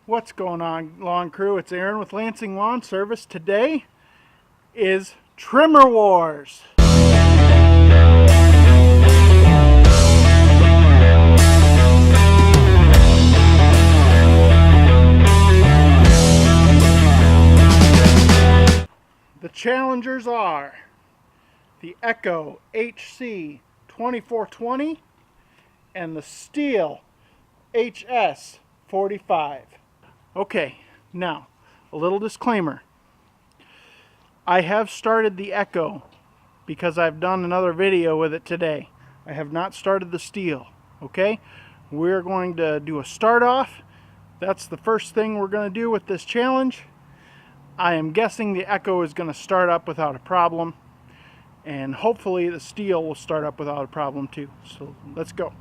What's going on, lawn crew? It's Aaron with Lansing Lawn Service. Today is Trimmer Wars. The challengers are the Echo HC 2420 and the STIHL HS 45. Okay, now a little disclaimer. I have started the Echo because I've done another video with it today. I have not started the STIHL. Okay, we're going to do a start off. That's the first thing we're going to do with this challenge. I am guessing the Echo is going to start up without a problem, and hopefully the STIHL will start up without a problem too. So let's go.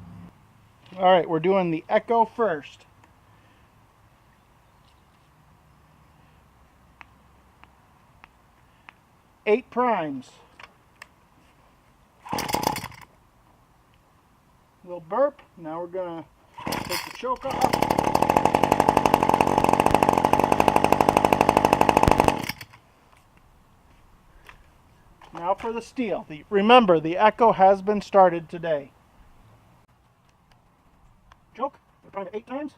Alright, we're doing the Echo first. Eight primes. Little burp. Now we're going to take the choke off. Now for the STIHL. Remember, the Echo has been started today. Choke. We're trying it 8 times.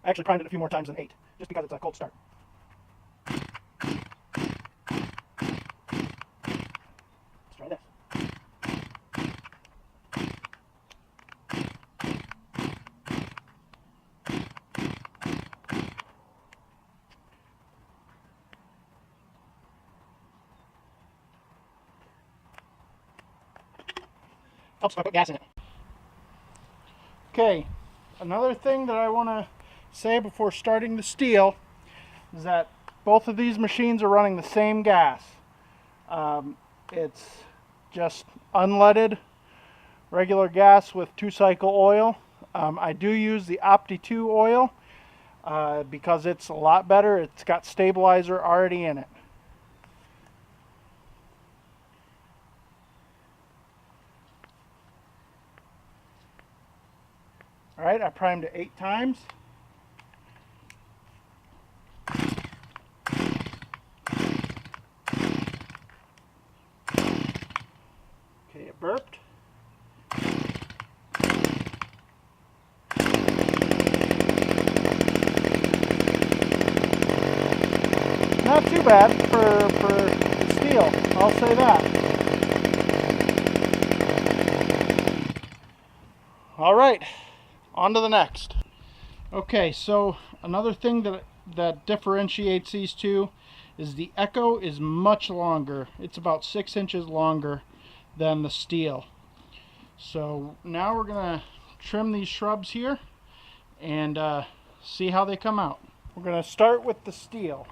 I actually primed it a few more times than 8, just because it's a cold start. Let's try this. Helps if I put gas in it. Okay, another thing that I want to say before starting the STIHL is that both of these machines are running the same gas. It's just unleaded regular gas with 2-cycle oil. I do use the Opti 2 oil because it's a lot better. It's got stabilizer already in it. Alright, I primed it 8 times. Okay, it burped. Not too bad for the STIHL, I'll say that. Alright, on to the next. Okay, so another thing that differentiates these two is the Echo is much longer. It's about 6 inches longer than the STIHL. So now we're going to trim these shrubs here and see how they come out. We're going to start with the STIHL.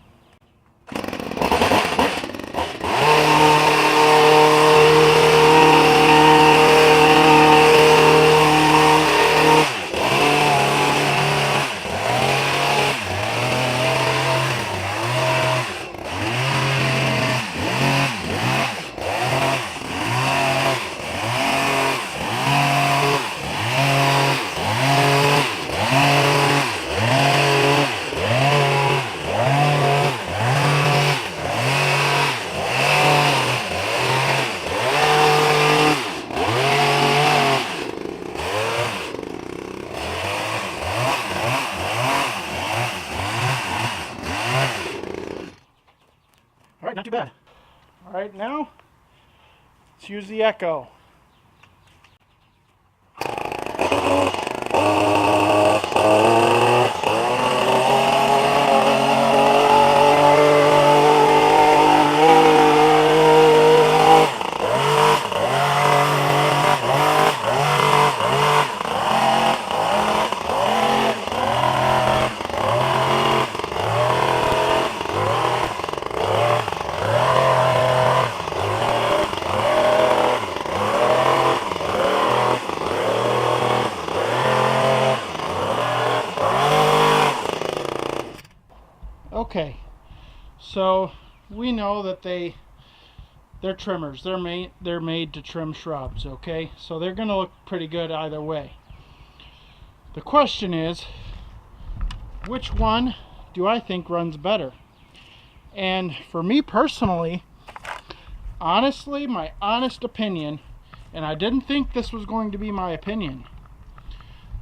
Alright, not too bad. Alright, now let's use the Echo. Okay, so we know that they're trimmers. They're made to trim shrubs, okay? So they're going to look pretty good either way. The question is, which one do I think runs better? And for me personally, honestly, my honest opinion, and I didn't think this was going to be my opinion,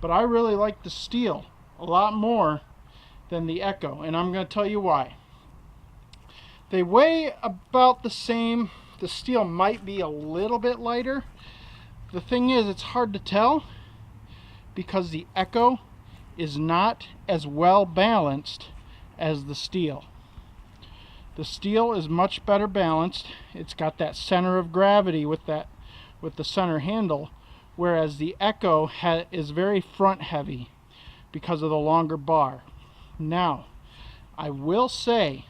but I really like the STIHL a lot more than the Echo, and I'm going to tell you why. They weigh about the same. The STIHL might be a little bit lighter. The thing is, it's hard to tell because the Echo is not as well balanced as the STIHL. The STIHL is much better balanced. It's got that center of gravity with the center handle, whereas the Echo is very front heavy because of the longer bar. Now, I will say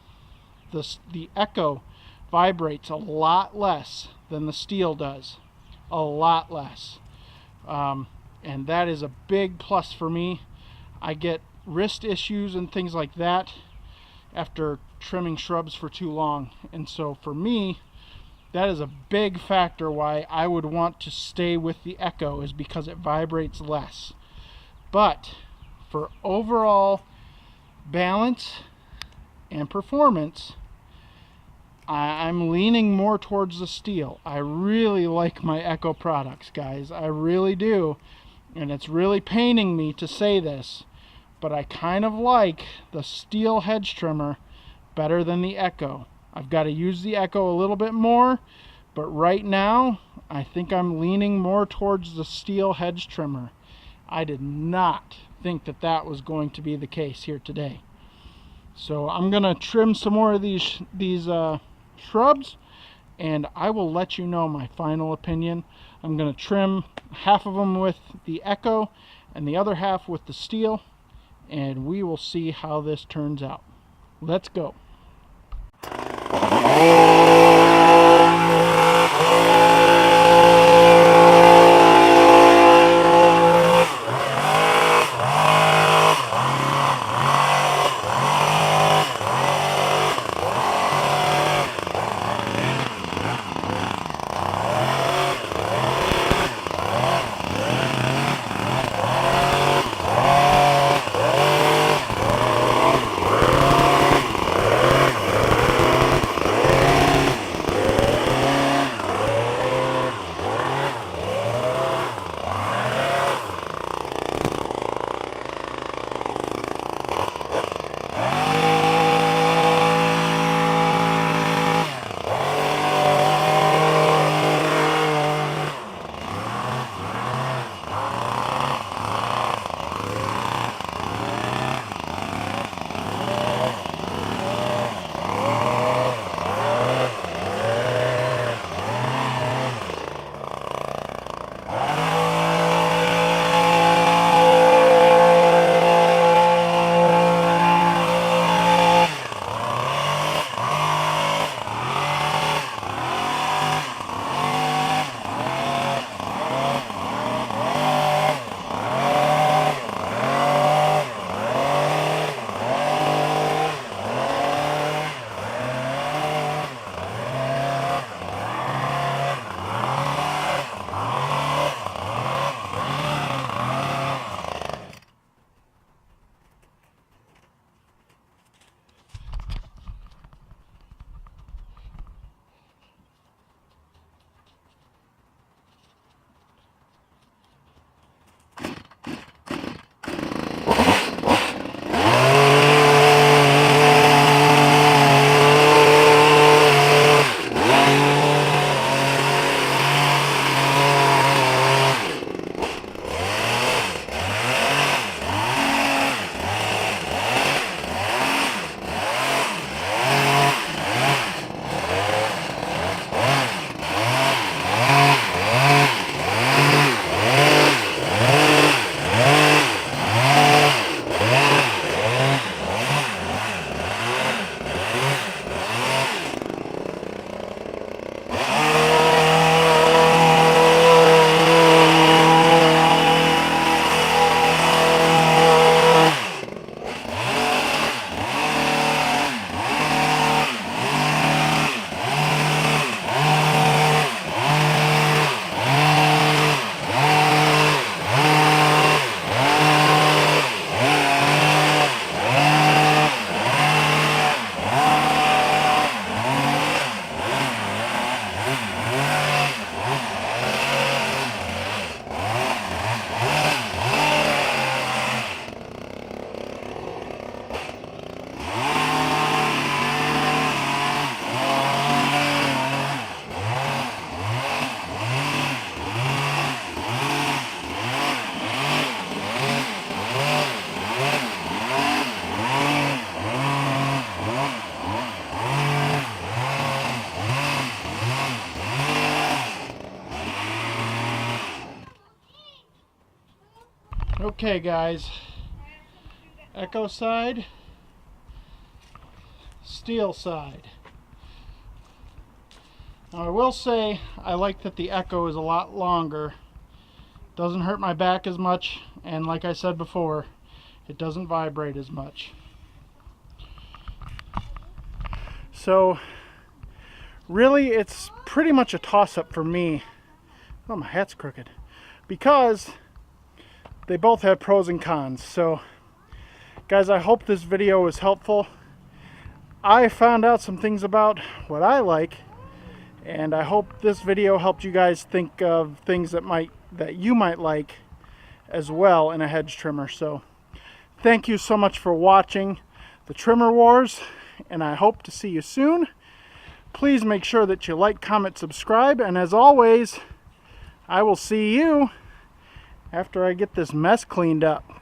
the Echo vibrates a lot less than the STIHL does. A lot less. And that is a big plus for me. I get wrist issues and things like that after trimming shrubs for too long. And so for me, that is a big factor why I would want to stay with the Echo, is because it vibrates less. But for overall balance and performance, I'm leaning more towards the STIHL. I really like my Echo products, guys. I really do. And it's really paining me to say this, but I kind of like the STIHL hedge trimmer better than the Echo. I've got to use the Echo a little bit more, but right now I think I'm leaning more towards the STIHL hedge trimmer. I did not think that that was going to be the case here today. So I'm going to trim some more of these shrubs, and I will let you know my final opinion. I'm going to trim half of them with the Echo and the other half with the STIHL, and we will see how this turns out. Let's go. Okay guys, Echo side, STIHL side. Now I will say I like that the Echo is a lot longer. Doesn't hurt my back as much, and like I said before, it doesn't vibrate as much. So really it's pretty much a toss-up for me. Oh, my hat's crooked. Because they both have pros and cons. So guys, I hope this video was helpful. I found out some things about what I like, and I hope this video helped you guys think of things that you might like as well in a hedge trimmer. So thank you so much for watching the Trimmer Wars, and I hope to see you soon. Please make sure that you like, comment, subscribe, and as always, I will see you after I get this mess cleaned up.